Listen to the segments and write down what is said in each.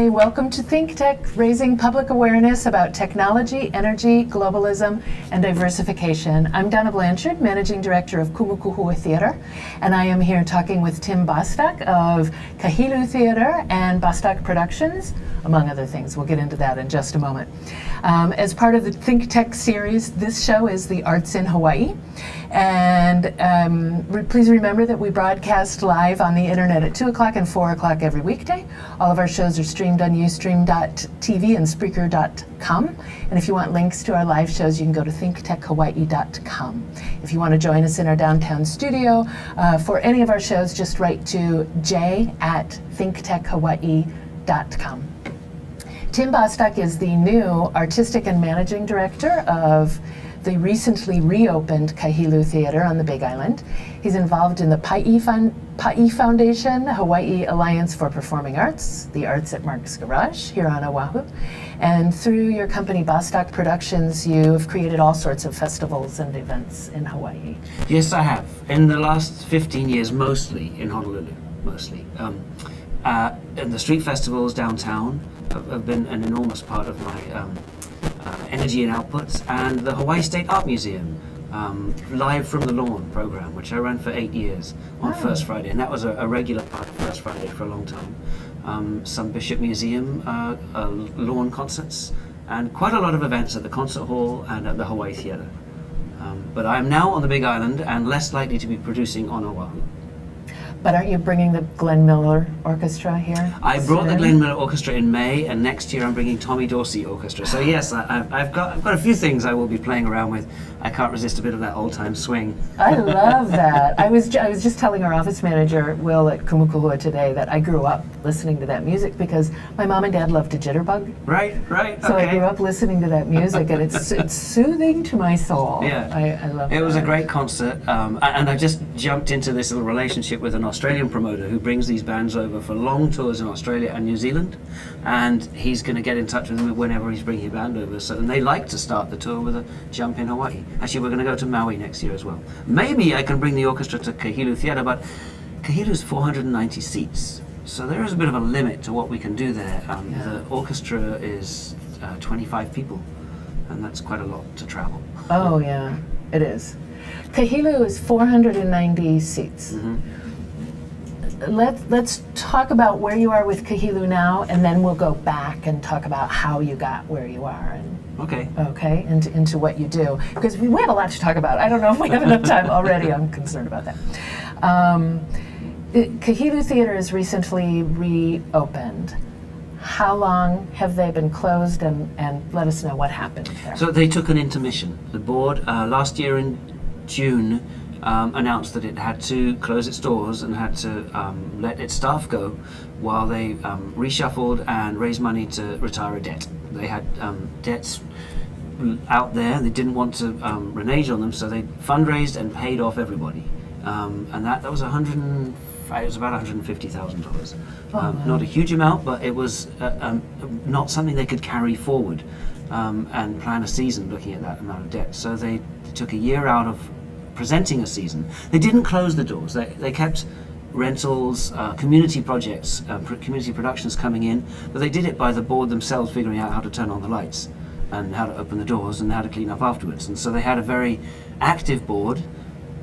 Hi, welcome to ThinkTech, raising public awareness about technology, energy, globalism, and diversification. I'm Donna Blanchard, Managing Director of Kahilu Theatre, and I am here talking with Tim Bostock of Kahilu Theatre and Bostock Productions, among other things. We'll get into that in just a moment. As part of the ThinkTech series, this show is the Arts in Hawaii. And please remember that we broadcast live on the internet at 2 o'clock and 4 o'clock every weekday. All of our shows are streamed on Ustream.tv and Spreaker.com. And if you want links to our live shows, you can go to thinktechhawaii.com. If you want to join us in our downtown studio for any of our shows, just write to j@thinktechhawaii.com. Tim Bostock is the new Artistic and Managing Director of the recently reopened Kahilu Theatre on the Big Island. He's involved in the Pa'i Foundation, Hawaii Alliance for Performing Arts, the Arts at Mark's Garage here on Oahu. And through your company, Bostock Productions, you have created all sorts of festivals and events in Hawaii. Yes, I have. In the last 15 years, mostly in Honolulu, mostly. And the street festivals downtown have been an enormous part of my energy and outputs, and the Hawaii State Art Museum Live from the Lawn program, which I ran for 8 years on First Friday, and that was a regular part of First Friday for a long time. Some Bishop Museum lawn concerts, and quite a lot of events at the concert hall and at the Hawaii Theatre. But I am now on the Big Island and less likely to be producing on Oahu. But aren't you bringing the Glenn Miller Orchestra here? I brought the Glenn Miller Orchestra in May, and next year I'm bringing Tommy Dorsey Orchestra. So yes, I've got a few things I will be playing around with. I can't resist a bit of that old-time swing. I love that. I was just telling our office manager, Will, at Kumukuhua today that I grew up listening to that music because my mom and dad loved to jitterbug. Right. So okay. I grew up listening to that music, and it's soothing to my soul. Yeah. I love it. It was a great concert, and I just jumped into this little relationship with an Australian promoter who brings these bands over for long tours in Australia and New Zealand, and he's going to get in touch with them whenever he's bringing a band over. So, and they like to start the tour with a jump in Hawaii. Actually, we're going to go to Maui next year as well. Maybe I can bring the orchestra to Kahilu Theatre, but Kahilu's 490 seats, so there is a bit of a limit to what we can do there. The orchestra is 25 people, and that's quite a lot to travel. Oh yeah, it is. Kahilu is 490 seats. Mm-hmm. Let's talk about where you are with Kahilu now, and then we'll go back and talk about how you got where you are. Okay, into what you do. Because we have a lot to talk about. I don't know if we have enough time already. I'm concerned about that. Kahilu Theatre is recently reopened. How long have they been closed, and let us know what happened there. So they took an intermission. The board last year in June announced that it had to close its doors and had to let its staff go while they reshuffled and raised money to retire a debt. They had debts out there. They didn't want to renege on them, so they fundraised and paid off everybody. And that was about $150,000. Not a huge amount, but it was not something they could carry forward and plan a season looking at that amount of debt. So they took a year out of presenting a season. They didn't close the doors. They kept rentals, community projects, community productions coming in, but they did it by the board themselves figuring out how to turn on the lights and how to open the doors and how to clean up afterwards. And so they had a very active board,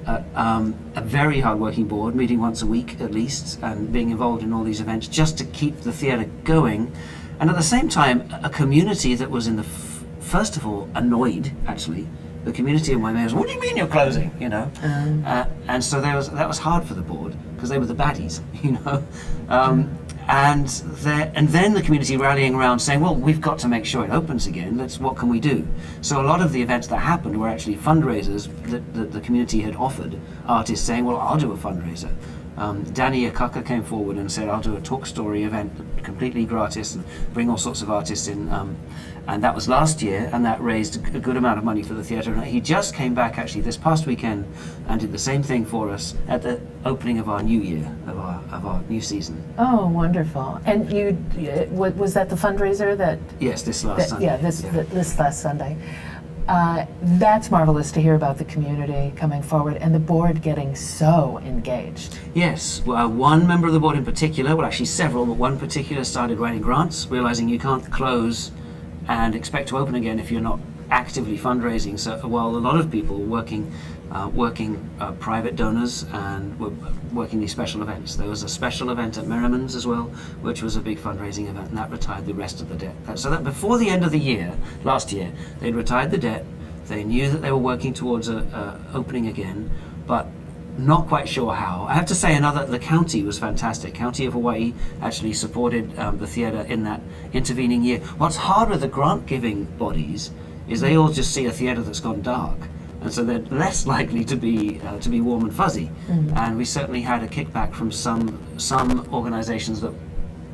a very hard-working board, meeting once a week at least, and being involved in all these events just to keep the theatre going. And at the same time, a community that was in the, first of all, annoyed, actually. The community of Waimea was, what do you mean you're closing, you know? And so that was hard for the board, because they were the baddies, you know? And then the community rallying around saying, well, we've got to make sure it opens again, what can we do? So a lot of the events that happened were actually fundraisers that the community had offered artists saying, well, I'll do a fundraiser. Danny Akaka came forward and said, I'll do a talk story event completely gratis and bring all sorts of artists in. And that was last year, and that raised a good amount of money for the theatre. And he just came back actually this past weekend and did the same thing for us at the opening of our new year, of our new season. Oh, wonderful. And was that the fundraiser that? Yes, this last Sunday. This last Sunday. That's marvelous to hear about the community coming forward and the board getting so engaged. Yes, well, one member of the board in particular, well actually several, but one particular started writing grants, realizing you can't close and expect to open again if you're not actively fundraising. So while a lot of people were working private donors and were working these special events. There was a special event at Merriman's as well, which was a big fundraising event, and that retired the rest of the debt. So that before the end of the year, last year, they'd retired the debt. They knew that they were working towards opening again, but not quite sure how. I have to say the county was fantastic. County of Hawaii actually supported the theatre in that intervening year. What's hard with the grant-giving bodies is they all just see a theatre that's gone dark, and so they're less likely to be warm and fuzzy. And we certainly had a kickback from some organizations that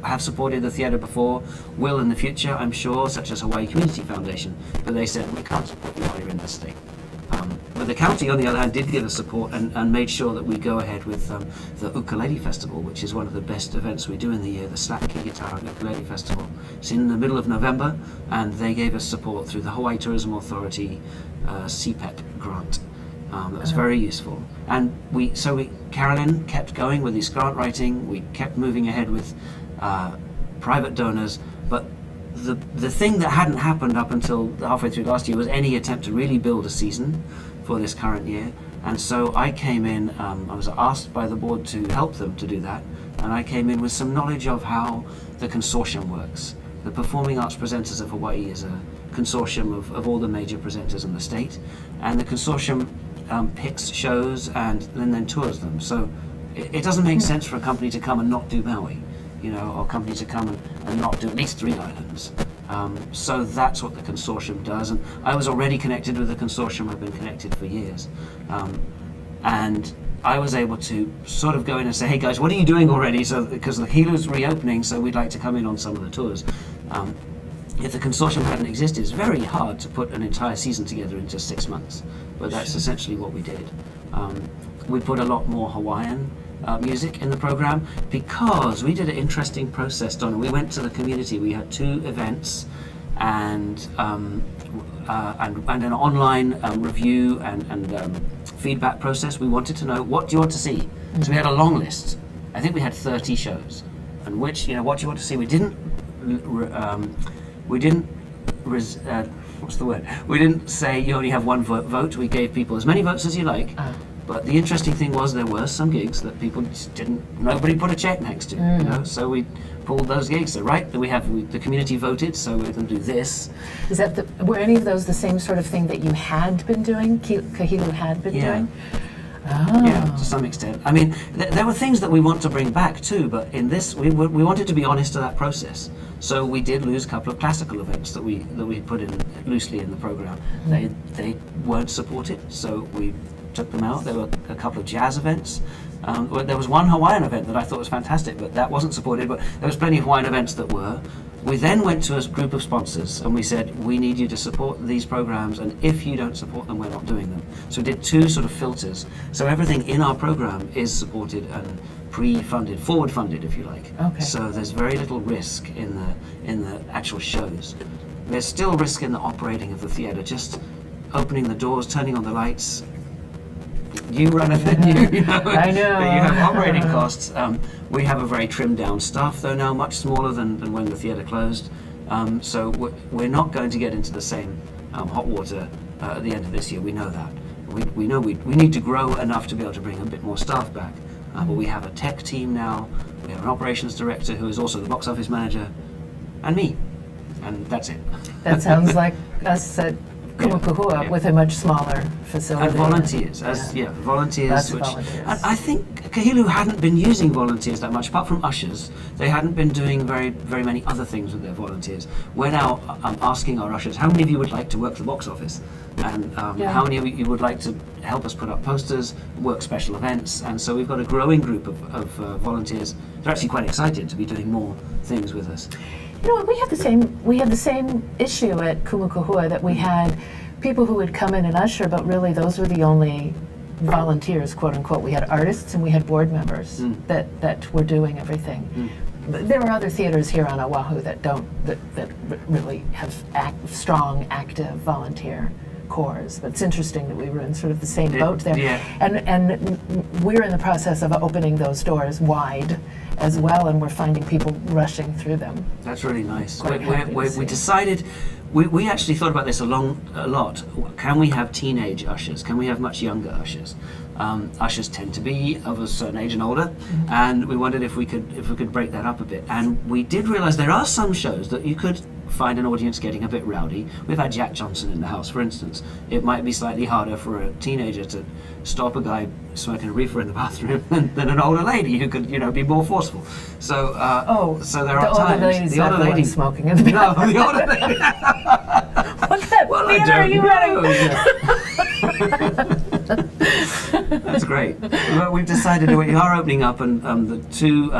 have supported the theatre before, will in the future, I'm sure, such as Hawaii Community Foundation, but they said, we can't support you while you're in this state. But the county, on the other hand, did give us support and made sure that we go ahead with the Ukulele Festival, which is one of the best events we do in the year, the Slap Key Guitar and Ukulele Festival. It's in the middle of November, and they gave us support through the Hawaii Tourism Authority CPEP grant. That was very useful. And Carolyn kept going with this grant writing, we kept moving ahead with private donors, but the thing that hadn't happened up until halfway through last year was any attempt to really build a season for this current year. And so I came in, I was asked by the board to help them to do that, and I came in with some knowledge of how the consortium works. The Performing Arts Presenters of Hawaii is a consortium of all the major presenters in the state, and the consortium picks shows and then tours them. So it doesn't make sense for a company to come and not do Maui, or a company to come and not do at least 3 islands. So that's what the consortium does, and I was already connected with the consortium. I've been connected for years, and I was able to sort of go in and say, hey guys, what are you doing already? So because the Kahilu's reopening, so we'd like to come in on some of the tours. If the consortium hadn't existed, it's very hard to put an entire season together in just 6 months, but that's essentially what we did. We put a lot more Hawaiian music in the program because we did an interesting process, Donna. We went to the community. We had 2 events and an online review and feedback process. We wanted to know, what do you want to see? So we had a long list. I think we had 30 shows, and what do you want to see? We didn't say you only have 1 vote. We gave people as many votes as you like. But the interesting thing was there were some gigs that people just nobody put a check next to, so we pulled those gigs. So the community voted, so we're going to do this. Is that were any of those the same sort of thing that you had been doing, Kahilu had been doing? Oh. Yeah, to some extent. I mean, there were things that we want to bring back too, but in this, we wanted to be honest to that process. So we did lose a couple of classical events that we put in loosely in the program. They weren't supported, so we took them out. There were a couple of jazz events. There was one Hawaiian event that I thought was fantastic, but that wasn't supported, but there was plenty of Hawaiian events that were. We then went to a group of sponsors and we said, we need you to support these programs, and if you don't support them, we're not doing them. So we did 2 sort of filters. So everything in our program is supported and pre-funded, forward-funded, if you like. Okay. So there's very little risk in the actual shows. There's still risk in the operating of the theatre, just opening the doors, turning on the lights. You run a venue, I know. You have operating costs. We have a very trimmed down staff though now, much smaller than when the theatre closed. So we're not going to get into the same hot water at the end of this year. We know that. We know we need to grow enough to be able to bring a bit more staff back. But we have a tech team now. We have an operations director who is also the box office manager, and me. And that's it. That sounds like us at Kumukuhua with a much smaller facility. And volunteers, volunteers. Lots of volunteers. And I think Kahilu hadn't been using volunteers that much, apart from ushers. They hadn't been doing very, very many other things with their volunteers. We're now asking our ushers, how many of you would like to work the box office? And how many of you would like to help us put up posters, work special events? And so we've got a growing group of volunteers. They're actually quite excited to be doing more things with us. We had the same issue at Kumukuhua, that we had people who would come in and usher, but really those were the only volunteers, quote unquote. We had artists and we had board members that were doing everything. There are other theaters here on Oahu that really have strong, active volunteer corps. But it's interesting that we were in sort of the same boat there. Yeah. And we're in the process of opening those doors wide as well, and we're finding people rushing through them. That's really nice. Quite happy to We see. decided, we actually thought about this a lot. Can we have teenage ushers? Can we have much younger ushers? Ushers tend to be of a certain age and older, and we wondered if we could break that up a bit. And we did realize there are some shows that you could find an audience getting a bit rowdy. We've had Jack Johnson in the house, for instance. It might be slightly harder for a teenager to stop a guy smoking a reefer in the bathroom than an older lady who could, be more forceful. So, so there are times. The older lady smoking in the bathroom. No, the older lady. What kind of theater are you running? That's great. Well, we've decided that we are opening up, and the two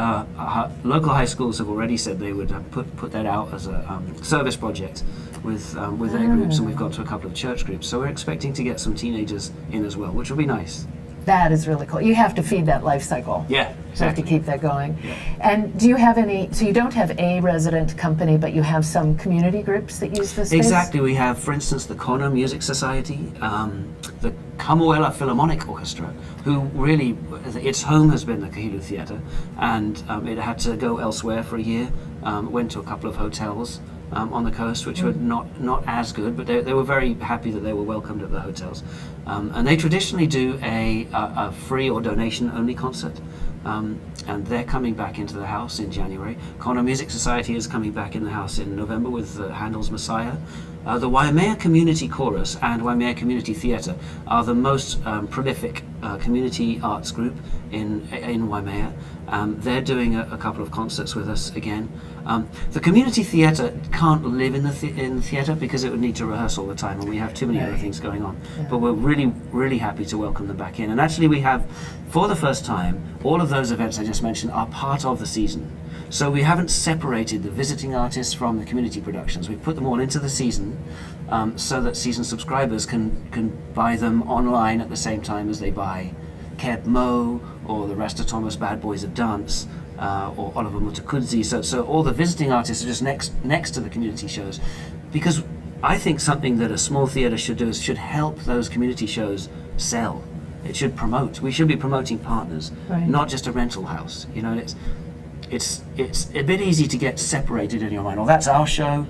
local high schools have already said they would put that out as a service project with their groups, and we've got to a couple of church groups. So we're expecting to get some teenagers in as well, which will be nice. That is really cool. You have to feed that life cycle. Yeah, exactly. You have to keep that going. Yeah. And do you have any, so you don't have a resident company, but you have some community groups that use this space? Exactly. We have, for instance, the Kona Music Society, the Kamuela Philharmonic Orchestra, who really, its home has been the Kahilu Theatre, and it had to go elsewhere for a year, went to a couple of hotels on the coast, which were not as good, but they were very happy that they were welcomed at the hotels. And they traditionally do a free or donation-only concert. And they're coming back into the house in January. Kona Music Society is coming back in the house in November with Handel's Messiah. The Waimea Community Chorus and Waimea Community Theatre are the most prolific community arts group in Waimea. They're doing a couple of concerts with us again. The community theatre can't live in the theatre because it would need to rehearse all the time, and we have too many other things going on. Yeah. But we're really happy to welcome them back in. And actually we have, for the first time, all of those events I just mentioned are part of the season. So we haven't separated the visiting artists from the community productions. We've put them all into the season so that season subscribers can buy them online at the same time as they buy Keb Mo or the Rasta Thomas Bad Boys of Dance or Oliver Mutakudzi. So all the visiting artists are just next to the community shows, because I think something that a small theatre should do is should help those community shows sell. It should promote. We should be promoting partners, Right. not just a rental house. It's a bit easy to get separated in your mind. Well, that's our show,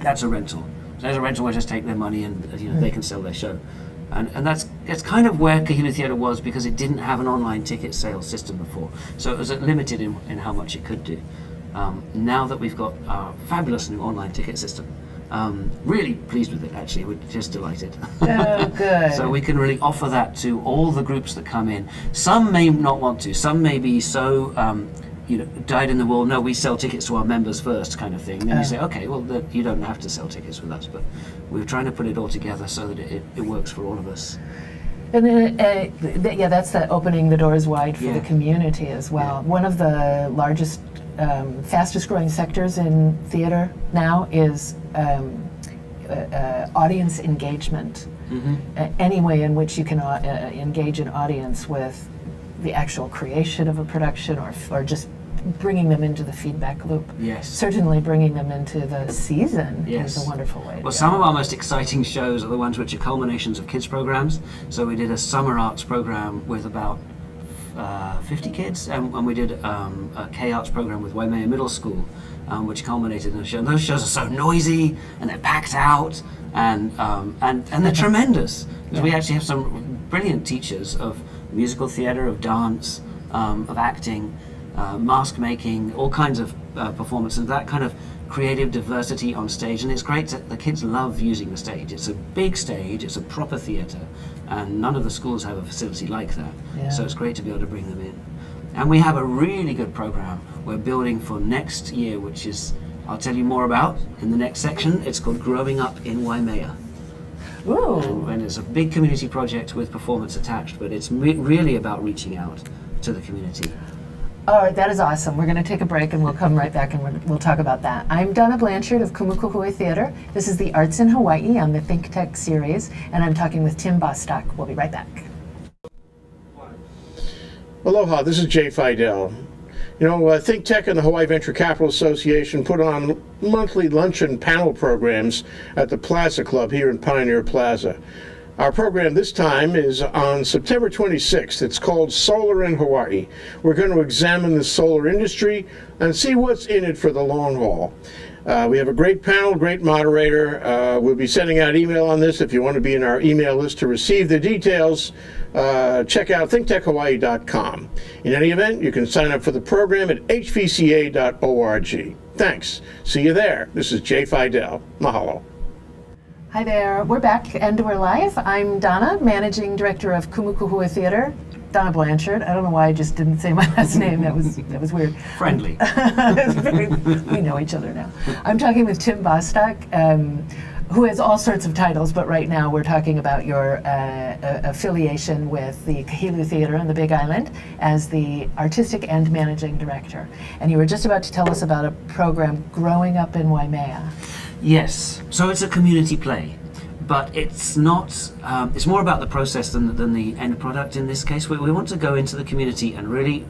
that's a rental. There's a rental, we'll just take their money and they can sell their show. And that's kind of where Kahilu Theatre was, because it didn't have an online ticket sales system before. So it was limited in how much it could do. Now that we've got a fabulous new online ticket system, really pleased with it actually, we're just delighted. Oh, good. So we can really offer that to all the groups that come in. Some may not want to, some may be so dyed in the wool, no, we sell tickets to our members first kind of thing. Then you say, okay, well, you don't have to sell tickets with us, but we're trying to put it all together so that it works for all of us. And then, that's the opening the doors wide for Yeah. the community as well. Yeah. One of the largest, fastest growing sectors in theater now is audience engagement. Any way in which you can engage an audience with the actual creation of a production, or just bringing them into the feedback loop. Yes. Certainly bringing them into the season Yes. is a wonderful way to Well, go. some of our most exciting shows are the ones which are culminations of kids programs. So we did a summer arts program with about 50 kids, and we did a K-Arts program with Waimea Middle School, which culminated in a show. And those shows are so noisy, and they're packed out, and they're tremendous. Because we actually have some brilliant teachers of musical theatre, of dance, of acting, mask making, all kinds of performance, and that kind of creative diversity on stage. And it's great that the kids love using the stage. It's a big stage, it's a proper theatre, and none of the schools have a facility like that. Yeah. So it's great to be able to bring them in. And we have a really good program we're building for next year, which is, I'll tell you more about in the next section. It's called Growing Up in Waimea. Ooh. And it's a big community project with performance attached, but it's really about reaching out to the community. All right, that is awesome. We're going to take a break and we'll come right back and we'll talk about that. I'm Donna Blanchard of Kumukuhui Theatre. This is the Arts in Hawaii on the ThinkTech series, and I'm talking with Tim Bostock. We'll be right back. Aloha, this is Jay Fidel. You know, ThinkTech and the Hawaii Venture Capital Association put on monthly luncheon panel programs at the Plaza Club here in Pioneer Plaza. Our program this time is on September 26th. It's called Solar in Hawaii. We're going to examine the solar industry and see what's in it for the long haul. We have a great panel, great moderator. We'll be sending out email on this. If you want to be in our email list to receive the details, check out thinktechhawaii.com. In any event, you can sign up for the program at hvca.org. Thanks. See you there. This is Jay Fidel. Mahalo. Hi there. We're back and we're live. I'm Donna, Managing Director of Kumukuhua Theatre. Donna Blanchard. I don't know why I just didn't say my last name. That was weird. Friendly. We know each other now. I'm talking with Tim Bostock, who has all sorts of titles, but right now we're talking about your affiliation with the Kahilu Theatre on the Big Island as the Artistic and Managing Director. And you were just about to tell us about a program, Growing Up in Waimea. Yes. So it's a community play. But it's not, it's more about the process than the end product in this case. We want to go into the community and really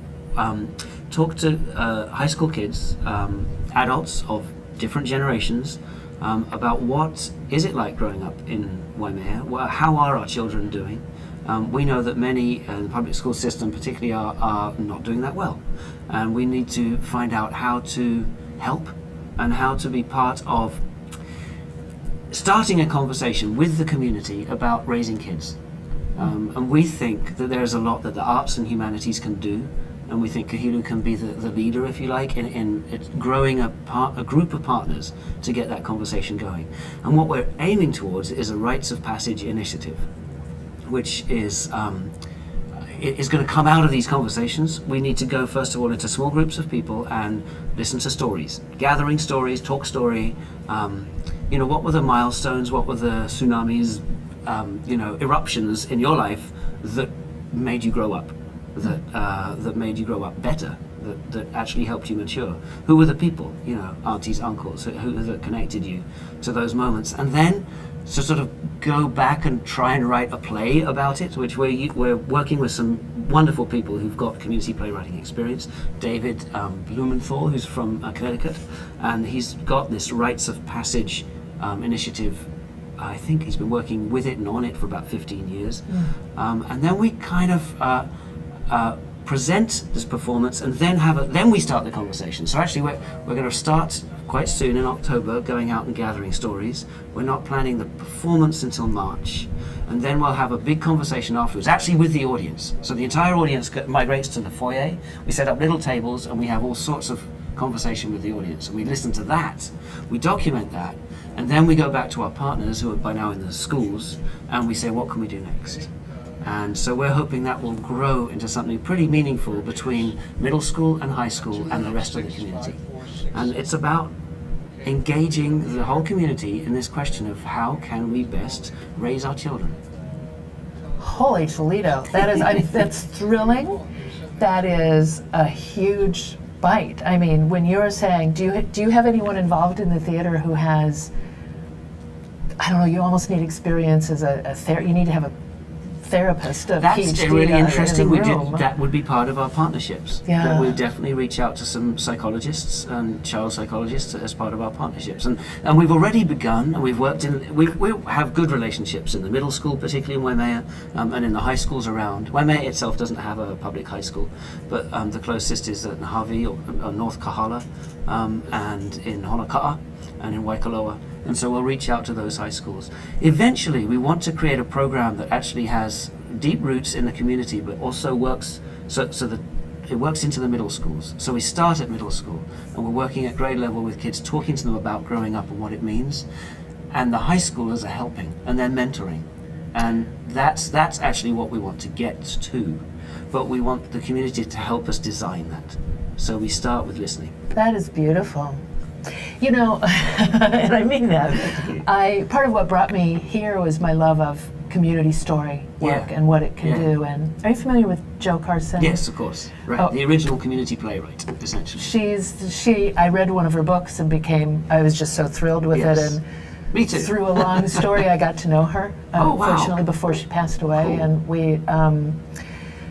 talk to high school kids, adults of different generations, about what is it like growing up in Waimea, how are our children doing. We know that many in the public school system particularly are not doing that well. And we need to find out how to help and how to be part of starting a conversation with the community about raising kids. And we think that there's a lot that the arts and humanities can do, and we think Kahilu can be the leader, if you like, in growing a group of partners to get that conversation going. And what we're aiming towards is a rites of passage initiative, which is going to come out of these conversations. We need to go, first of all, into small groups of people and listen to stories, gathering stories, talk story. You know, what were the milestones, what were the tsunamis, eruptions in your life that made you grow up, that made you grow up better, that actually helped you mature? Who were the people, aunties, uncles, that connected you to those moments? And then to sort of go back and try and write a play about it, which we're working with some wonderful people who've got community playwriting experience. David Blumenthal, who's from Connecticut, and he's got this rites of passage initiative. I think he's been working with it and on it for about 15 years. And then we kind of present this performance, and then we start the conversation. So actually we're going to start quite soon in October, going out and gathering stories. We're not planning the performance until March, and then we'll have a big conversation afterwards, actually with the audience. So the entire audience migrates to the foyer. We set up little tables and we have all sorts of conversation with the audience, and we listen to that, we document that, and then we go back to our partners who are by now in the schools, and we say, what can we do next? And so we're hoping that will grow into something pretty meaningful between middle school and high school and the rest of the community. And it's about engaging the whole community in this question of how can we best raise our children. Holy Toledo, that's thrilling. That is a huge bite. I mean, when you're saying, do you have anyone involved in the theater who has, I don't know, you almost need experience as you need to have a therapist, a That's PhD really interesting. in That would be part of our partnerships. Yeah. That we'd definitely reach out to some psychologists and child psychologists as part of our partnerships. And we've already begun, and we've worked we have good relationships in the middle school, particularly in Waimea, and in the high schools around. Waimea itself doesn't have a public high school, but the closest is at Nahavi or North Kahala, and in Honaka'a and in Waikoloa. And so we'll reach out to those high schools. Eventually, we want to create a program that actually has deep roots in the community, but also works so that it works into the middle schools. So we start at middle school, and we're working at grade level with kids, talking to them about growing up and what it means. And the high schoolers are helping, and they're mentoring. And that's actually what we want to get to. But we want the community to help us design that. So we start with listening. That is beautiful. You know, and I mean that. Part of what brought me here was my love of community story work and what it can do. And are you familiar with Jo Carson? Yes, of course. Right, the original community playwright, essentially. I read one of her books and I was just so thrilled with it. And me too. Through a long story, I got to know her. Fortunately, before she passed away, and we.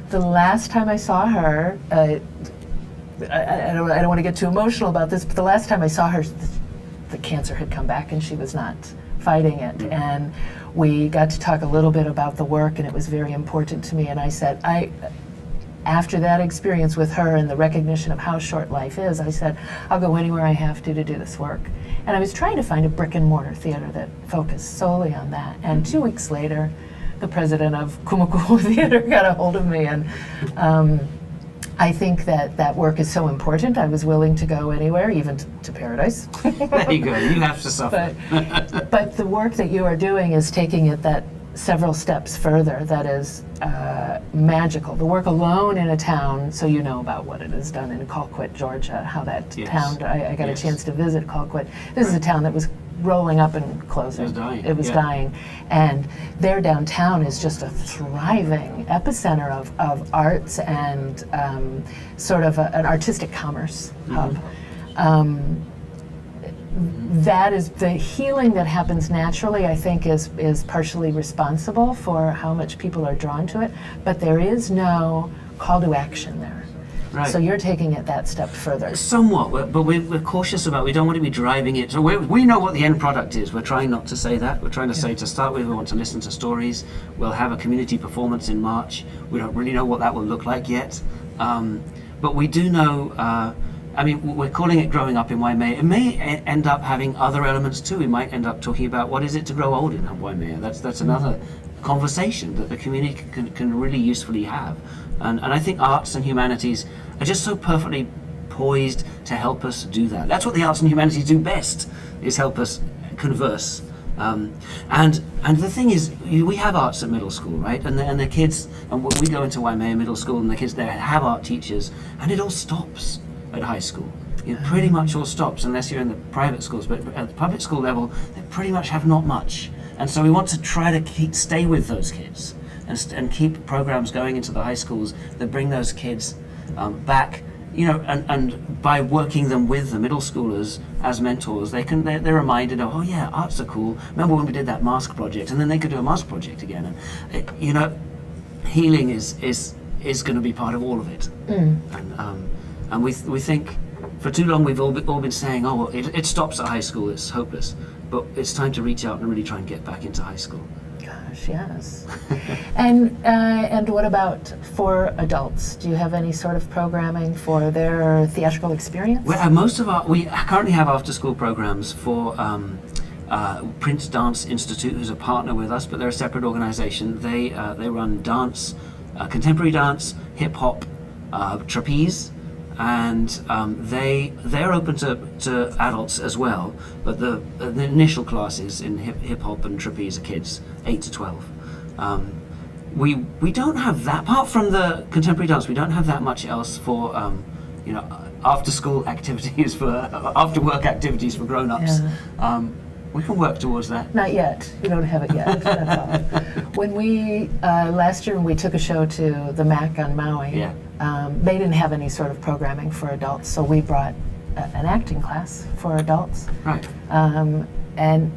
The last time I saw her, I don't want to get too emotional about this, but the last time I saw her, the cancer had come back and she was not fighting it. And we got to talk a little bit about the work, and it was very important to me. And I said, after that experience with her and the recognition of how short life is, I said, I'll go anywhere I have to do this work. And I was trying to find a brick and mortar theater that focused solely on that. And 2 weeks later, the president of Kahilu Theatre got a hold of me, and I think that work is so important. I was willing to go anywhere, even to paradise. There you go. You have to suffer. But the work that you are doing is taking it that several steps further. That is magical. The work alone in a town, so you know about what it has done in Colquitt, Georgia, how that town, I got a chance to visit Colquitt. This is a town that was rolling up and closing. It was dying. It was dying. And their downtown is just a thriving epicenter of arts and sort of an artistic commerce hub. That is the healing that happens naturally, I think, is partially responsible for how much people are drawn to it, but there is no call to action there. Right. So you're taking it that step further. Somewhat, but we're cautious about. We don't want to be driving it. So we know what the end product is. We're trying not to say that. We're trying to say, to start with, we want to listen to stories. We'll have a community performance in March. We don't really know what that will look like yet, but we do know. I mean, we're calling it Growing Up in Waimea. It may end up having other elements too. We might end up talking about what is it to grow old in Waimea. That's another conversation that the community can really usefully have. And I think arts and humanities are just so perfectly poised to help us do that. That's what the arts and humanities do best, is help us converse. And the thing is, we have arts at middle school, right? And the kids, and we go into Waimea Middle School, and the kids there have art teachers, and it all stops at high school. It pretty much all stops, unless you're in the private schools. But at the public school level, they pretty much have not much. And so we want to try to stay with those kids and keep programs going into the high schools that bring those kids back, you know, and by working them with the middle schoolers as mentors, they're reminded of, oh yeah, arts are cool. Remember when we did that mask project? And then they could do a mask project again. And you know, healing is going to be part of all of it. And we think, for too long we've all been saying, oh, well, it stops at high school, it's hopeless. But it's time to reach out and really try and get back into high school. Gosh, yes. And what about for adults? Do you have any sort of programming for their theatrical experience? Well, we currently have after-school programs for Prince Dance Institute, who's a partner with us, but they're a separate organization. They run dance, contemporary dance, hip-hop, trapeze, and they're open to adults as well, but the initial classes in hip hop and trapeze are kids 8 to 12. We don't have that, apart from the contemporary dance. We don't have that much else for after school activities, for after work activities for grown-ups. We can work towards that. Not yet. We don't have it yet. That's all. When we last year when we took a show to the MAC on Maui, they didn't have any sort of programming for adults, so we brought an acting class for adults. Right. And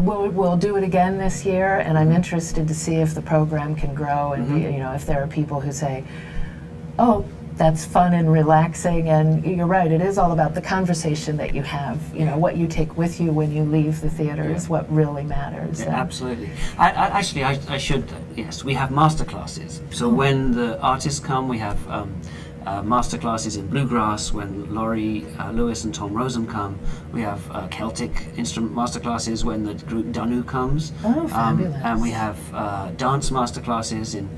we'll do it again this year, and I'm interested to see if the program can grow and be, if there are people who say, oh, that's fun and relaxing. And you're right, it is all about the conversation that you have. What you take with you when you leave the theater is what really matters. Yeah, absolutely. I should, yes, we have master classes. So when the artists come, we have master classes in bluegrass. When Laurie Lewis and Tom Rosen come, we have Celtic instrument master classes when the group Danu comes. Oh, fabulous. And we have dance master classes in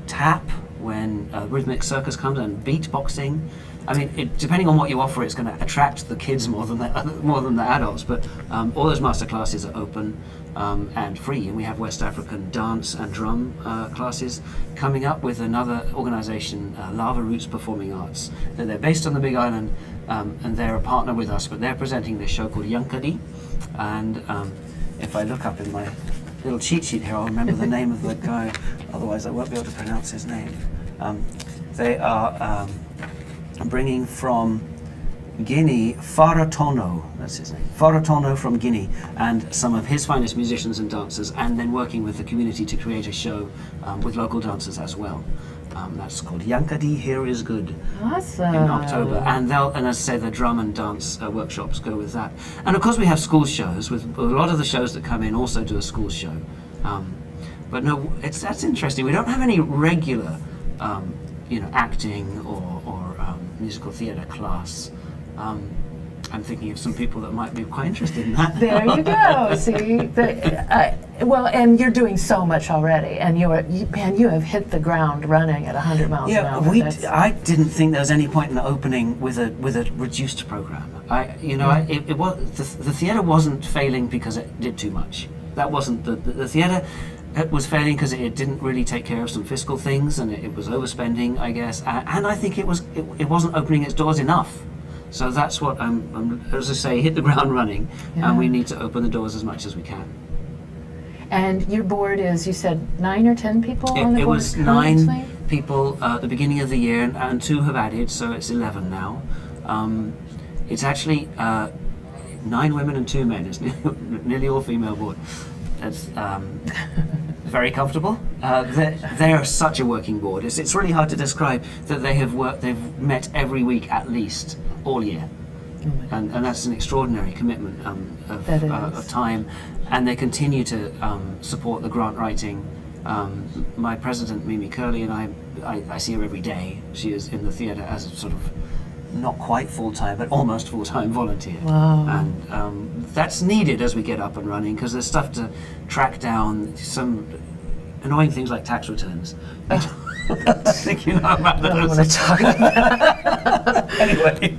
tap when Rhythmic Circus comes, and beatboxing. I mean, depending on what you offer, it's going to attract the kids more than the adults. But all those master classes are open and free, and we have West African dance and drum classes coming up with another organisation, Lava Roots Performing Arts. They're based on the Big Island, and they're a partner with us. But they're presenting this show called Yankadi, and if I look up in my little cheat sheet here, I'll remember the name of the guy. Otherwise, I won't be able to pronounce his name. They are bringing from Guinea Faratono, that's his name, Faratono from Guinea, and some of his finest musicians and dancers, and then working with the community to create a show with local dancers as well. That's called Yankadi Here Is Good Awesome. in October, and as I say, the drum and dance workshops go with that. And of course, we have school shows. With a lot of the shows that come in, also do a school show. But no, that's interesting. We don't have any regular, acting or musical theatre class. I'm thinking of some people that might be quite interested in that. There you go. See, well, and you're doing so much already, and you have hit the ground running at 100 miles an hour. I didn't think there was any point in opening with a reduced program. It was the theatre wasn't failing because it did too much. That wasn't the theatre. It was failing because it didn't really take care of some fiscal things, and it was overspending, I guess. And I think it wasn't opening its doors enough. So that's what I'm as I say, hit the ground running, and we need to open the doors as much as we can. And your board is, you said, 9 or 10 people on the board? It was 9 people at the beginning of the year, and 2 have added, so it's 11 now. It's actually 9 women and 2 men. It's nearly all female board. It's very comfortable. They are such a working board. It's really hard to describe that they've met every week at least all year, and that's an extraordinary commitment of time. And they continue to support the grant writing. My president, Mimi Curley, and I see her every day. She is in the theatre as a sort of not quite full-time, but almost full-time volunteer. Wow. And that's needed as we get up and running, because there's stuff to track down, some annoying things like tax returns. I think you know about those. I don't want to talk about that. Anyway.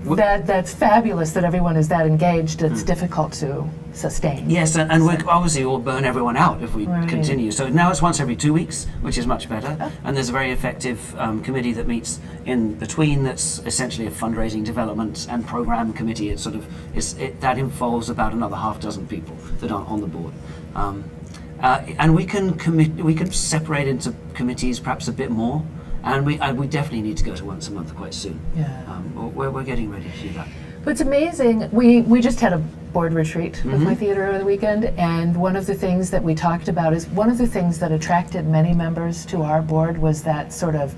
But that's fabulous that everyone is that engaged. It's difficult to sustain. Yes, and we obviously will burn everyone out if we Right. continue. So now it's once every 2 weeks, which is much better. And there's a very effective committee that meets in between. That's essentially a fundraising, development, and program committee. It's that involves about another half dozen people that aren't on the board. And we can separate into committees perhaps a bit more. And we definitely need to go to once a month quite soon. Yeah. We're getting ready to do that. But it's amazing. We just had a board retreat with my theater over the weekend, and one of the things that we talked about is one of the things that attracted many members to our board was that sort of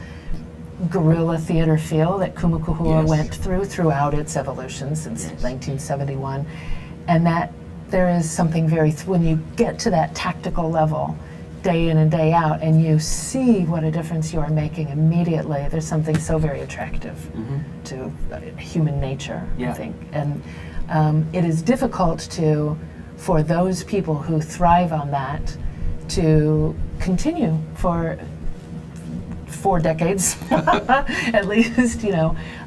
guerrilla theater feel that Kumukuhua went throughout its evolution since 1971, and that there is something when you get to that tactical level, day in and day out, and you see what a difference you are making immediately. There's something so very attractive to human nature, I think. And it is difficult for those people who thrive on that to continue for 4 decades, at least,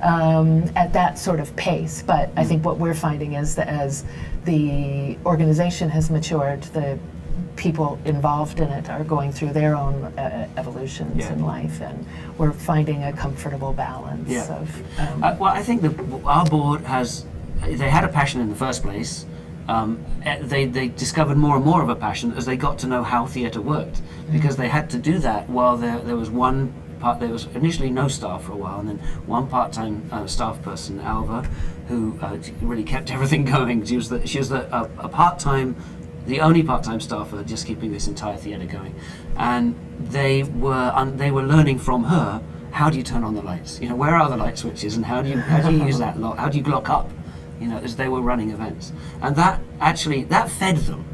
at that sort of pace. But I think what we're finding is that as the organization has matured, the people involved in it are going through their own evolutions in life, and we're finding a comfortable balance of... well, I think our board they had a passion in the first place. They discovered more and more of a passion as they got to know how theatre worked, because they had to do that while there was one part. There was initially no staff for a while, and then one part-time staff person, Alva, who really kept everything going. She was a part-time, the only part-time staffer, just keeping this entire theatre going. And they were learning from her, how do you turn on the lights? Where are the light switches, and how do you use that lock? How do you lock up? As they were running events. And that fed them.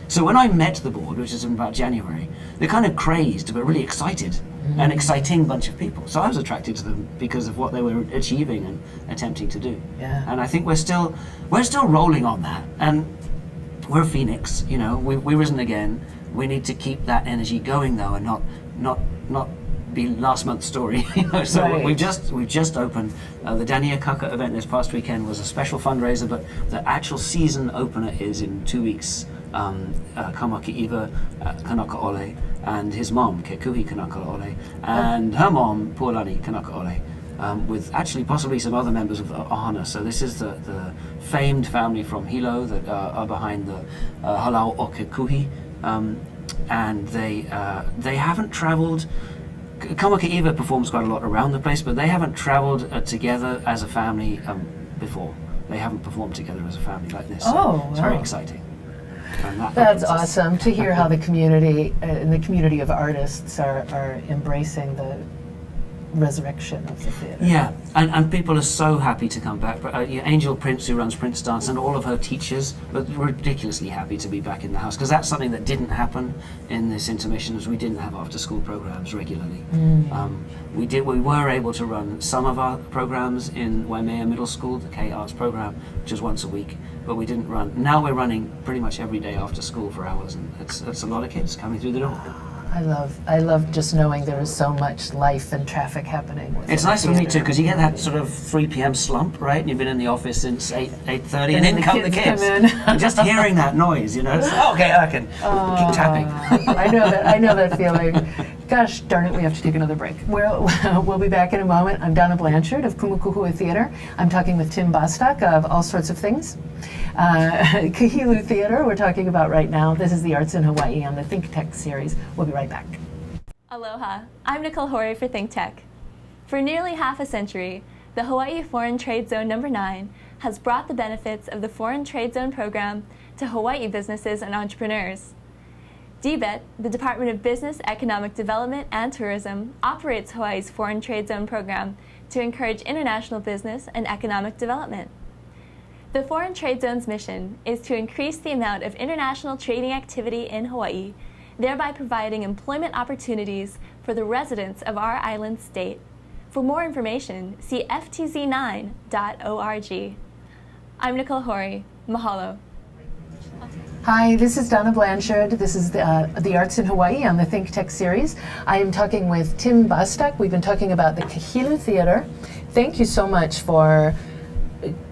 So when I met the board, which is in about January, they're kind of crazed but really excited, an exciting bunch of people. So I was attracted to them because of what they were achieving and attempting to do. Yeah. And I think we're still rolling on that. And we're a phoenix, we've risen again. We need to keep that energy going though, and not be last month's story. So right. we've just opened the Dania Kaka event this past weekend was a special fundraiser, but the actual season opener is in 2 weeks. Kamaki Iva Kanakaole and his mom Kekuhi Kanakaole and her mom Pualani Kanakaole, with actually possibly some other members of the Ohana. So this is the famed family from Hilo that are behind the Halau o Kekuhi, and they haven't travelled. Kamaki Iva performs quite a lot around the place, but they haven't travelled together as a family before. They haven't performed together as a family like this. So it's very exciting. And that That's opens us. awesome to hear how the community and the community of artists are embracing the resurrection of the theatre. Yeah, and people are so happy to come back. But Angel Prince, who runs Prince Dance, and all of her teachers were ridiculously happy to be back in the house, because that's something that didn't happen in this intermission, as we didn't have after-school programs regularly. We were able to run some of our programs in Waimea Middle School, the K Arts program, which is once a week, but we didn't run. Now we're running pretty much every day after school for hours, and it's a lot of kids coming through the door. I love just knowing there is so much life and traffic happening. It's nice for me too, because you get that sort of 3 p.m. slump, right? And you've been in the office since 8:30, and in come the kids. Come in. And just hearing that noise, it's, okay, I can keep tapping. I know that feeling. Gosh darn it, we have to take another break. We'll be back in a moment. I'm Donna Blanchard of Kumukuhua Theatre. I'm talking with Tim Bostock of All Sorts of Things. Kahilu Theatre, we're talking about right now. This is the Arts in Hawaii on the ThinkTech series. We'll be right back. Aloha, I'm Nicole Horry for ThinkTech. For nearly half a century, the Hawaii Foreign Trade Zone No. 9 has brought the benefits of the Foreign Trade Zone program to Hawaii businesses and entrepreneurs. DBET, the Department of Business, Economic Development, and Tourism, operates Hawaii's Foreign Trade Zone program to encourage international business and economic development. The Foreign Trade Zone's mission is to increase the amount of international trading activity in Hawaii, thereby providing employment opportunities for the residents of our island state. For more information, see ftz9.org. I'm Nicole Horry. Mahalo. Hi, this is Donna Blanchard. This is the Arts in Hawaii on the ThinkTech series. I am talking with Tim Bostock. We've been talking about the Kahilu Theatre. Thank you so much for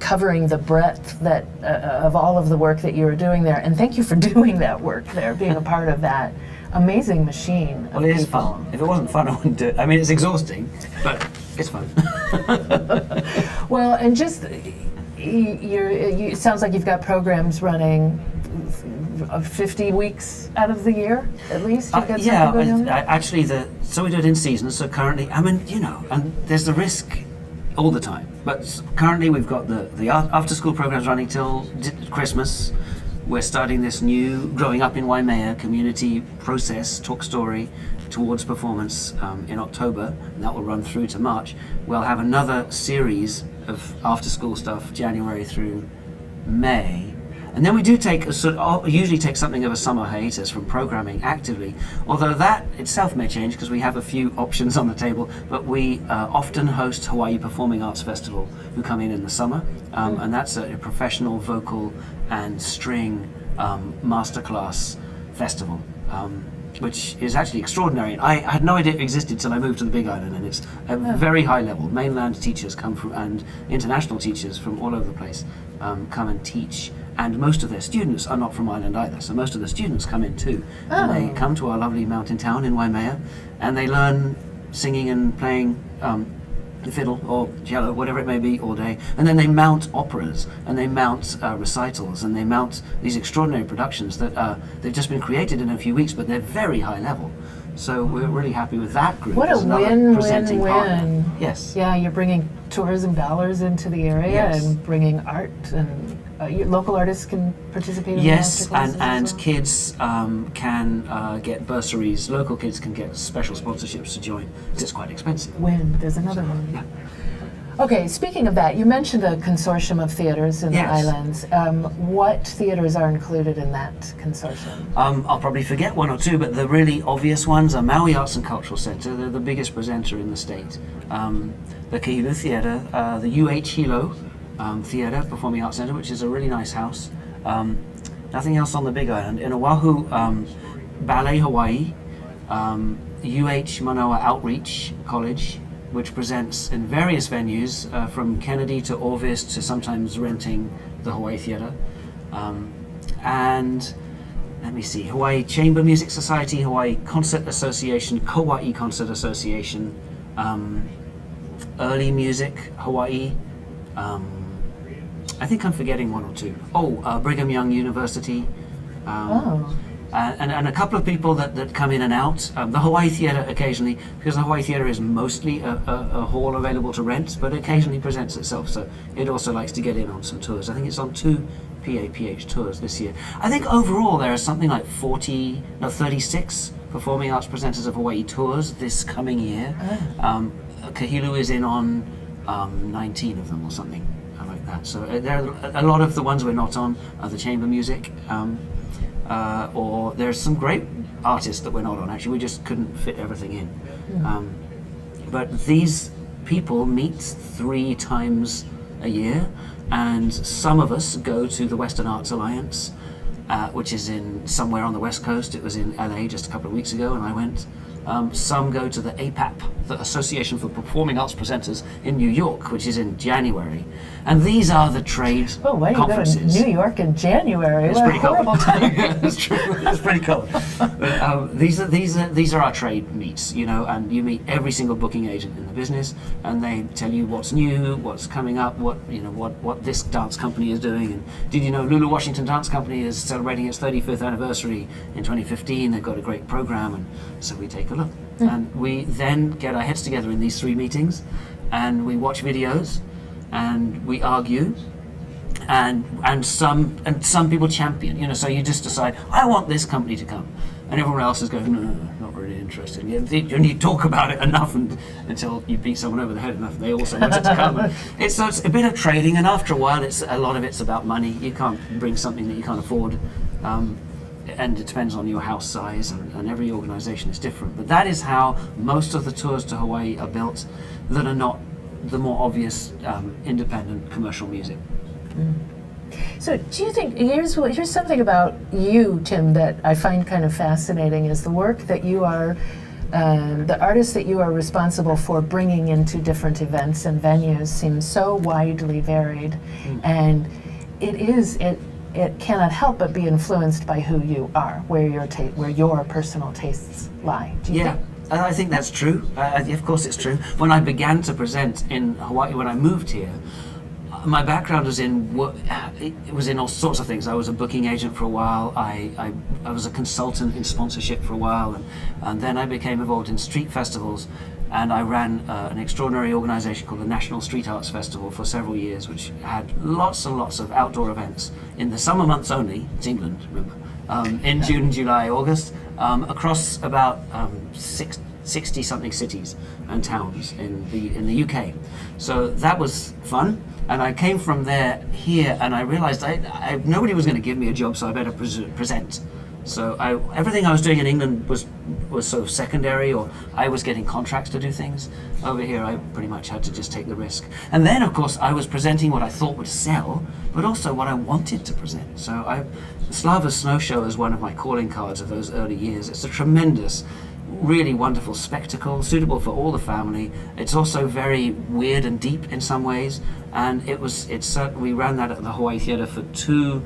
covering the breadth of all of the work that you are doing there, and thank you for doing that work there, being a part of that amazing machine. Well, it is fun. If it wasn't fun, I wouldn't do it. I mean, it's exhausting, but it's fun. Well, and just it sounds like you've got programs running 50 weeks out of the year, at least? You've got something going on there? Actually, so we do it in season. So currently, and there's the risk all the time. But currently, we've got the after-school programs running till Christmas. We're starting this new Growing Up in Waimea community process, talk story, towards performance in October, and that will run through to March. We'll have another series of after-school stuff, January through May. And then we do usually take something of a summer hiatus from programming actively, although that itself may change because we have a few options on the table, but we often host Hawaii Performing Arts Festival, who come in the summer, and that's a professional vocal and string masterclass festival, which is actually extraordinary. I had no idea it existed till I moved to the Big Island, and it's a very high level. Mainland teachers come from, and international teachers from all over the place come and teach. And most of their students are not from Ireland either, so most of the students come in too. And they come to our lovely mountain town in Waimea, and they learn singing and playing the fiddle or cello, whatever it may be, all day. And then they mount operas, and they mount recitals, and they mount these extraordinary productions that they've just been created in a few weeks, but they're very high level. So we're really happy with that group. What a win-win-win. Yes. Yeah, you're bringing tourism dollars into the area and bringing art, and local artists can participate in yes, the masterclasses and as well? kids can get bursaries. Local kids can get special sponsorships to join. It's quite expensive. There's another one. Yeah. Okay, speaking of that, you mentioned a consortium of theaters in the islands. What theaters are included in that consortium? I'll probably forget one or two, but the really obvious ones are Maui Arts and Cultural Center. They're the biggest presenter in the state. The Kahilu Theatre, the UH Hilo Theatre, Performing Arts Center, which is a really nice house. Nothing else on the Big Island. In Oahu, Ballet Hawaii, UH Manoa Outreach College, which presents in various venues, from Kennedy to Orvis to sometimes renting the Hawaii Theatre. And let me see, Hawaii Chamber Music Society, Hawaii Concert Association, Kauai Concert Association, Early Music Hawaii. I think I'm forgetting one or two. Brigham Young University. And a couple of people that come in and out. The Hawaii Theatre occasionally, because the Hawaii Theatre is mostly a hall available to rent, but occasionally presents itself, so it also likes to get in on some tours. I think it's on two PAPH tours this year. I think overall there are something like 36 performing arts presenters of Hawaii tours this coming year. Kahilu is in on 19 of them or something like that. So there are a lot of the ones we're not on are the chamber music, or there's some great artists that we're not on. Actually, we just couldn't fit everything in. But these people meet 3 times a year, and some of us go to the Western Arts Alliance, which is in somewhere on the West Coast. It was in LA just a couple of weeks ago, and I went. Some go to the APAP, the Association for Performing Arts Presenters in New York, which is in January. And these are the trade conferences. You go to New York in January? It's what pretty a horrible time. Yeah, that's true. It's pretty cold. But, these are our trade meets, you know, and you meet every single booking agent in the business, and they tell you what's new, what's coming up, what this dance company is doing. And did you know Lulu Washington Dance Company is celebrating its 35th anniversary in 2015? They've got a great program, and so we take a look. And we then get our heads together in these 3 meetings, and we watch videos, and we argue, and some people champion, you know, so you just decide, I want this company to come, and everyone else is going, no, not really interested. And you talk about it enough until you beat someone over the head enough, and they also want it to come. And it's a bit of trading, and after a while, a lot of it's about money. You can't bring something that you can't afford. And it depends on your house size, and every organization is different. But that is how most of the tours to Hawaii are built that are not the more obvious independent commercial music. So do you think, here's something about you, Tim, that I find kind of fascinating, is the work that you are, the artists that you are responsible for bringing into different events and venues seems so widely varied. And it cannot help but be influenced by who you are, where your personal tastes lie. Do you think? I think that's true. Of course it's true. When I began to present in Hawaii, when I moved here, my background was in all sorts of things. I was a booking agent for a while. I was a consultant in sponsorship for a while, and then I became involved in street festivals. And I ran an extraordinary organization called the National Street Arts Festival for several years, which had lots and lots of outdoor events in the summer months only. It's England, remember? In June, July, August, across about 60-something cities and towns in the UK. So that was fun. And I came from there here, and I realized nobody was going to give me a job, so I better present. So everything I was doing in England was sort of secondary, or I was getting contracts to do things. Over here, I pretty much had to just take the risk. And then, of course, I was presenting what I thought would sell, but also what I wanted to present. So Slava Snow Show is one of my calling cards of those early years. It's a tremendous, really wonderful spectacle, suitable for all the family. It's also very weird and deep in some ways. And we ran that at the Hawaii Theatre for 2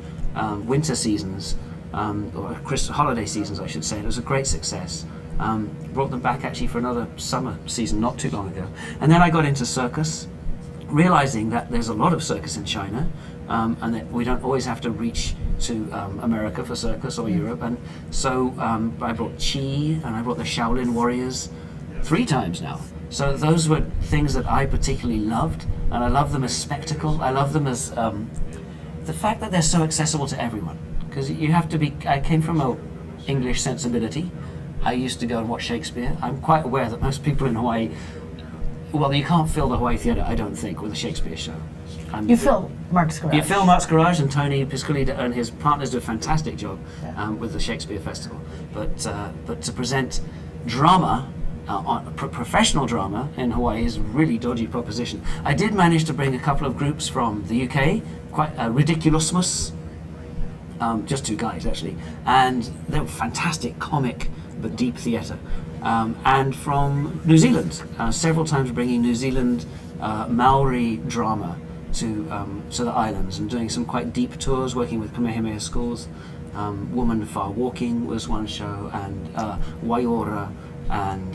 winter seasons. Or Christmas holiday seasons, I should say. It was a great success. Brought them back actually for another summer season not too long ago. And then I got into circus, realizing that there's a lot of circus in China, and that we don't always have to reach to America for circus or Europe. And so I brought Chi, and I brought the Shaolin Warriors 3 times now. So those were things that I particularly loved, and I love them as spectacle. I love them as the fact that they're so accessible to everyone. Because you have to be, I came from an English sensibility. I used to go and watch Shakespeare. I'm quite aware that most people in Hawaii, well, you can't fill the Hawaii Theatre, I don't think, with a Shakespeare show. You fill Mark's Garage. You fill Mark's Garage, and Tony Pisculli and his partners do a fantastic job with the Shakespeare Festival. But to present drama, professional drama in Hawaii is a really dodgy proposition. I did manage to bring a couple of groups from the UK, quite Ridiculousmus, just 2 guys actually, and they were fantastic comic but deep theatre, and from New Zealand, several times bringing New Zealand Maori drama to the islands, and doing some quite deep tours, working with Kamehameha schools. Woman Far Walking was one show, and Waiora, and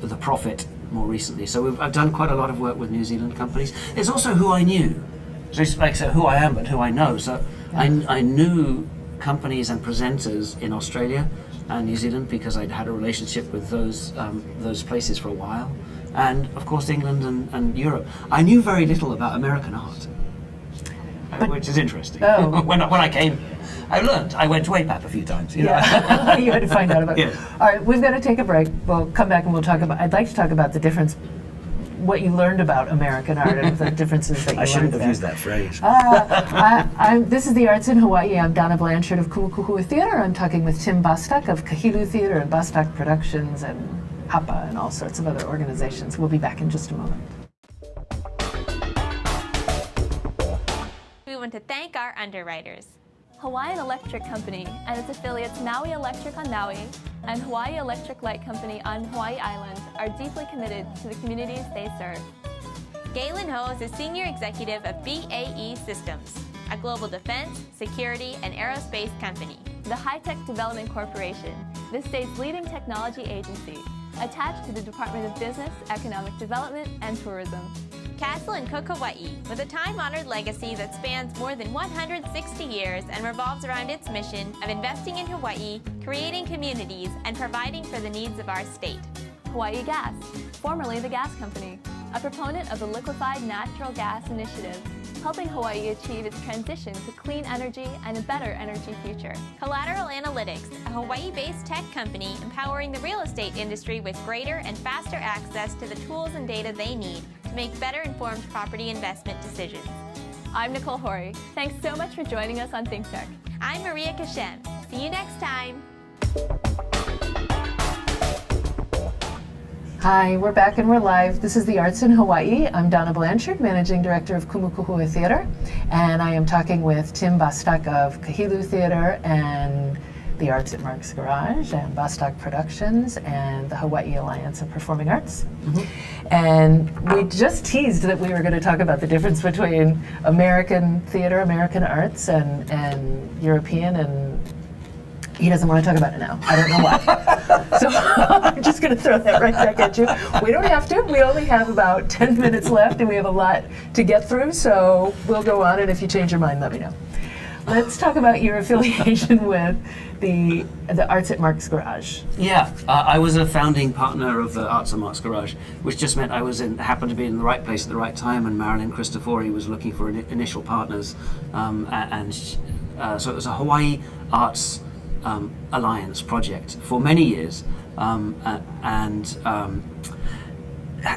The Prophet more recently. So I've done quite a lot of work with New Zealand companies. It's also who I knew. So it's like who I am, but who I know. So I knew companies and presenters in Australia and New Zealand because I'd had a relationship with those places for a while, and of course England and Europe. I knew very little about American art. which is interesting. Oh. when I came here, I learned. I went to APAP a few times. You know? Yeah, you had to find out about it. Yes. All right, we've got to take a break. We'll come back and we'll talk about, I'd like to talk about the difference, what you learned about American art and the differences that you I shouldn't learned have used that phrase. This is the Arts in Hawaii. I'm Donna Blanchard of Kumu Theatre. I'm talking with Tim Bostock of Kahilu Theatre and Bostock Productions and HAPA and all sorts of other organizations. We'll be back in just a moment. We want to thank our underwriters. Hawaiian Electric Company and its affiliates Maui Electric on Maui and Hawaii Electric Light Company on Hawaii Island are deeply committed to the communities they serve. Galen Ho is a senior executive of BAE Systems, a global defense, security, and aerospace company. The High-Tech Development Corporation, the state's leading technology agency, attached to the Department of Business, Economic Development, and Tourism. Castle and Cook Hawaii, with a time-honored legacy that spans more than 160 years and revolves around its mission of investing in Hawaii, creating communities, and providing for the needs of our state. Hawaii Gas, formerly the Gas Company, a proponent of the Liquefied Natural Gas Initiative, helping Hawaii achieve its transition to clean energy and a better energy future. Collateral Analytics, a Hawaii-based tech company empowering the real estate industry with greater and faster access to the tools and data they need to make better informed property investment decisions. I'm Nicole Horry. Thanks so much for joining us on ThinkTech. I'm Maria Kashem. See you next time. Hi, we're back and we're live. This is the Arts in Hawaii. I'm Donna Blanchard, Managing Director of Kumu Theatre, and I am talking with Tim Bostock of Kahilu Theatre and the Arts at Mark's Garage and Bostock Productions and the Hawaii Alliance of Performing Arts. And we just teased that we were going to talk about the difference between American theater, American arts, and European, and he doesn't want to talk about it now. I don't know why. So I'm just going to throw that right back at you. We don't have to. We only have about 10 minutes left, and we have a lot to get through, so we'll go on, and if you change your mind, let me know. Let's talk about your affiliation with the Arts at Mark's Garage. Yeah, I was a founding partner of the Arts at Mark's Garage, which just meant I happened to be in the right place at the right time, and Marilyn Cristofori was looking for initial partners, so it was a Hawaii Arts Alliance project for many years, and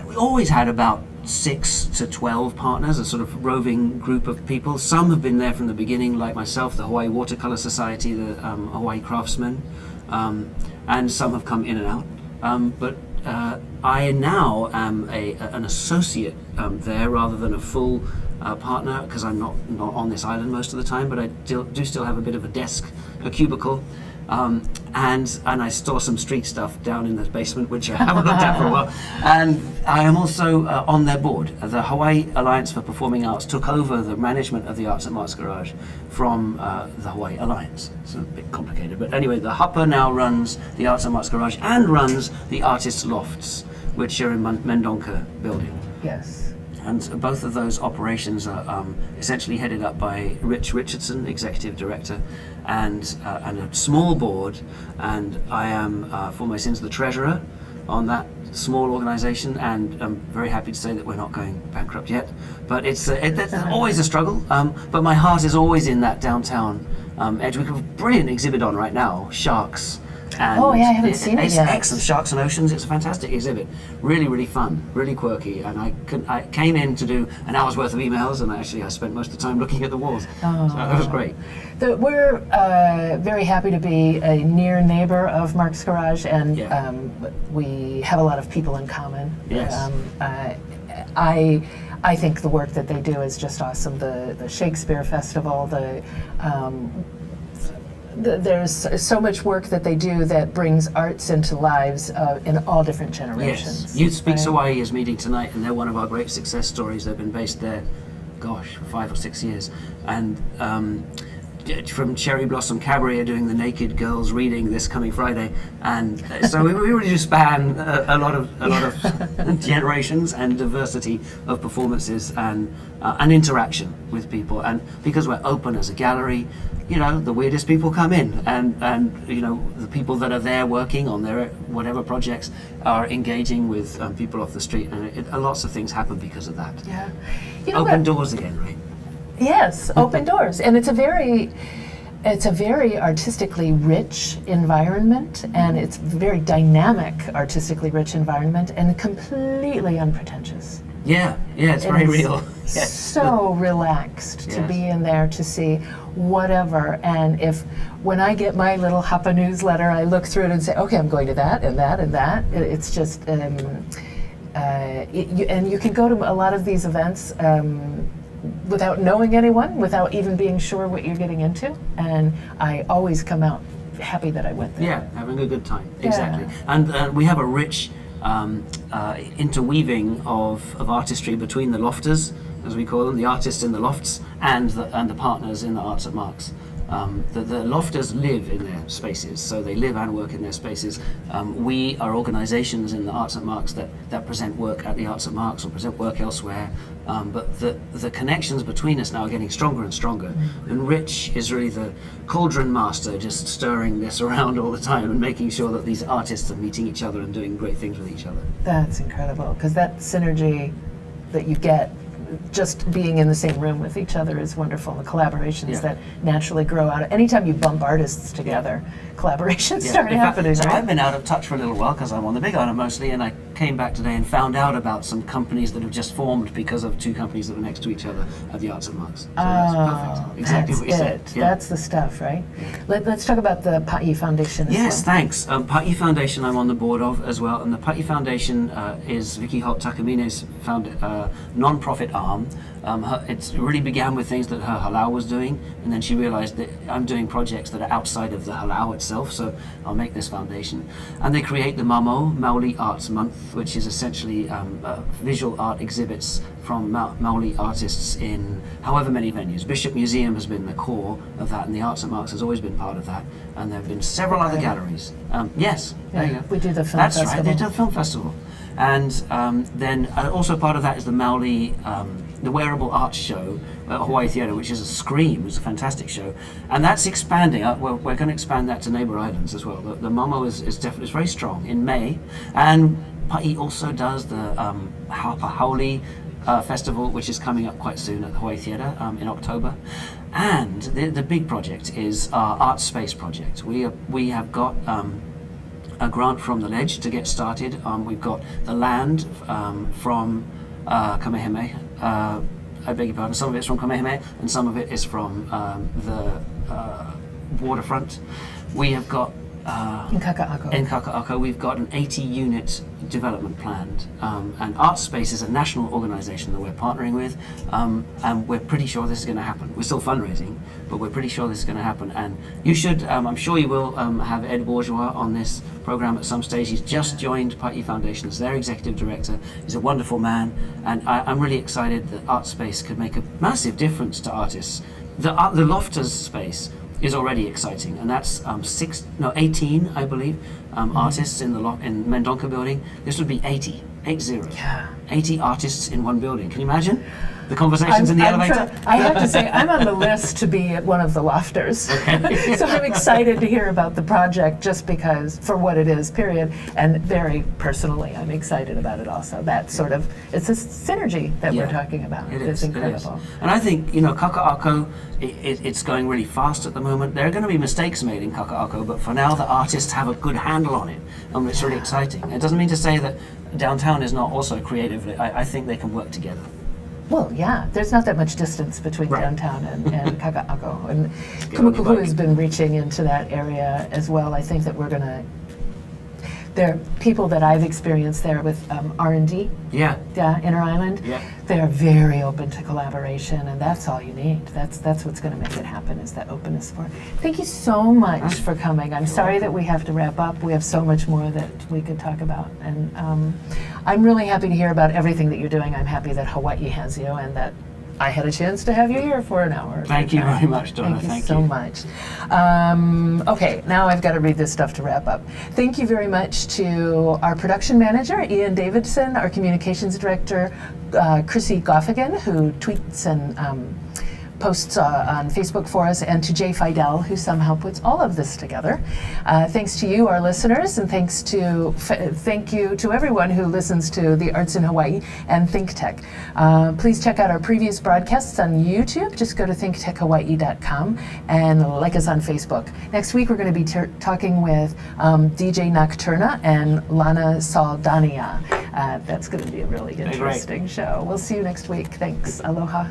we always had about 6 to 12 partners, a sort of roving group of people. Some have been there from the beginning, like myself, the Hawaii Watercolor Society, the Hawaii Craftsmen, and some have come in and out. But I now am an associate there rather than a full partner, because I'm not on this island most of the time, but I do still have a bit of a desk, a cubicle, and I store some street stuff down in the basement, which I haven't looked at for a while. And I am also on their board. The Hawaii Alliance for Performing Arts took over the management of the Arts at Mark's Garage from the Hawaii Alliance. It's a bit complicated, but anyway, the HAPA now runs the Arts at Mark's Garage and runs the Artists' Lofts, which are in Mendonca building. Yes. And both of those operations are essentially headed up by Rich Richardson, Executive Director, and a small board, and I am, for my sins, the Treasurer on that small organization, and I'm very happy to say that we're not going bankrupt yet, but it's always a struggle, but my heart is always in that downtown edge. We have a brilliant exhibit on right now, Sharks. And I haven't seen it it's yet. excellent. Sharks and Oceans. It's a fantastic exhibit. Really, really fun. Really quirky. And I came in to do an hour's worth of emails, and I spent most of the time looking at the walls. So that was great. We're very happy to be a near neighbor of Mark's Garage, and we have a lot of people in common. Yes. I think the work that they do is just awesome. The Shakespeare Festival, there's so much work that they do that brings arts into lives in all different generations. Yes. Youth Speaks Hawaii is meeting tonight, and they're one of our great success stories. They've been based there, for 5 or 6 years. And from Cherry Blossom Cabaret are doing the Naked Girls reading this coming Friday. And so we really do span a lot of generations and diversity of performances and interaction with people. And because we're open as a gallery, the weirdest people come in, and the people that are there working on their whatever projects are engaging with people off the street, and lots of things happen because of that. Yeah. Open doors again, right? Yes, open doors. And it's a very artistically rich environment, and it's a very dynamic, artistically rich environment, and completely unpretentious. Yeah, it's very real. Yes. So relaxed to be in there to see whatever. And when I get my little Hapa newsletter, I look through it and say, okay, I'm going to that and that and that. It's just, and you can go to a lot of these events without knowing anyone, without even being sure what you're getting into. And I always come out happy that I went there. Yeah, having a good time. Exactly. And we have a rich interweaving of artistry between the lofters, as we call them, the artists in the lofts, and the partners in the Arts at Marks. The lofters live in their spaces, so they live and work in their spaces. We are organisations in the Arts at Marks that present work at the Arts at Marks or present work elsewhere, but the connections between us now are getting stronger and stronger. And Rich is really the cauldron master, just stirring this around all the time and making sure that these artists are meeting each other and doing great things with each other. That's incredible, because that synergy that you get just being in the same room with each other is wonderful. The collaborations that naturally grow out of anytime you bump artists together, collaborations start happening. So right? I've been out of touch for a little while because I'm on the Big Island mostly, and I came back today and found out about some companies that have just formed because of two companies that were next to each other at the Arts at Marks. So that's perfect. Exactly that's what you said. it. That's the stuff, right? Let's talk about the Pa'i Foundation as Yes, well. Thanks. Pa'i Foundation I'm on the board of as well, and the Pa'i Foundation is Vicky Holt Takamine's non-profit arm. It really began with things that her halau was doing, and then she realized that I'm doing projects that are outside of the halau itself, so I'll make this foundation. And they create the Mamo, Maoli Arts Month, which is essentially visual art exhibits from Maoli artists in however many venues. Bishop Museum has been the core of that, and the Arts at Marks has always been part of that, and there have been several other galleries. Yes, there you go. We do the film That's festival. right, they do the film festival. And then also part of that is the Maoli, the Wearable Arts Show at Hawaii Theatre, which is a scream. It's a fantastic show. And that's expanding. We're going to expand that to neighbour islands as well. The Mamo is definitely very strong in May. And Pa'i also does the Hapahauli Festival, which is coming up quite soon at the Hawaii Theatre in October. And the big project is our Art Space project. We have got a grant from the Ledge to get started. We've got the land from Kamehameha. I beg your pardon, some of it's from Kamehameha and some of it is from the waterfront. We have got In Kaka'ako. in Kaka'ako, we've got an 80-unit development planned, and Art Space is a national organisation that we're partnering with, and we're pretty sure this is going to happen. We're still fundraising, but we're pretty sure this is going to happen. And you should, I'm sure you will, have Ed Bourgeois on this program at some stage. He's just joined Pa'i Foundation as their executive director. He's a wonderful man, and I'm really excited that Art Space could make a massive difference to artists. The Lofters space is already exciting, and that's 18, I believe, artists in the in Mendonca building. This would be 80. Yeah. 80 artists in one building. Can you imagine the conversations in the elevator? I have to say, I'm on the list to be at one of the lofters. Okay. So I'm excited to hear about the project just because, for what it is, period. And very personally, I'm excited about it also. That sort of, it's a synergy that we're talking about. It's incredible. And I think, Kaka'ako, it's going really fast at the moment. There are going to be mistakes made in Kaka'ako, but for now the artists have a good handle on it, and it's really exciting. It doesn't mean to say that downtown is not also creatively. I think they can work together. Well, yeah, there's not that much distance between downtown and Kaka'ako. And Get on your Kumukuhu bike. has been reaching into that area as well. I think that we're going to, there are people that I've experienced there with R&D, Yeah. Inter-Island. Yeah. They're very open to collaboration, and that's all you need. That's what's going to make it happen, is that openness for it. Thank you so much for coming. I'm sorry that we have to wrap up. We have so much more that we could talk about. And I'm really happy to hear about everything that you're doing. I'm happy that Hawaii has you and that I had a chance to have you here for an hour. Thank you very much, Donna. Thank you so much. Okay, now I've got to read this stuff to wrap up. Thank you very much to our production manager, Ian Davidson, our communications director, Chrissy Goffigan, who tweets and posts on Facebook for us, and to Jay Fidel, who somehow puts all of this together. Thanks to you, our listeners, and thank you to everyone who listens to The Arts in Hawaii and ThinkTech. Please check out our previous broadcasts on YouTube. Just go to thinktechhawaii.com and like us on Facebook. Next week, we're going to be talking with DJ Nocturna and Lana Saldania. That's going to be a really interesting show. We'll see you next week. Thanks. Aloha.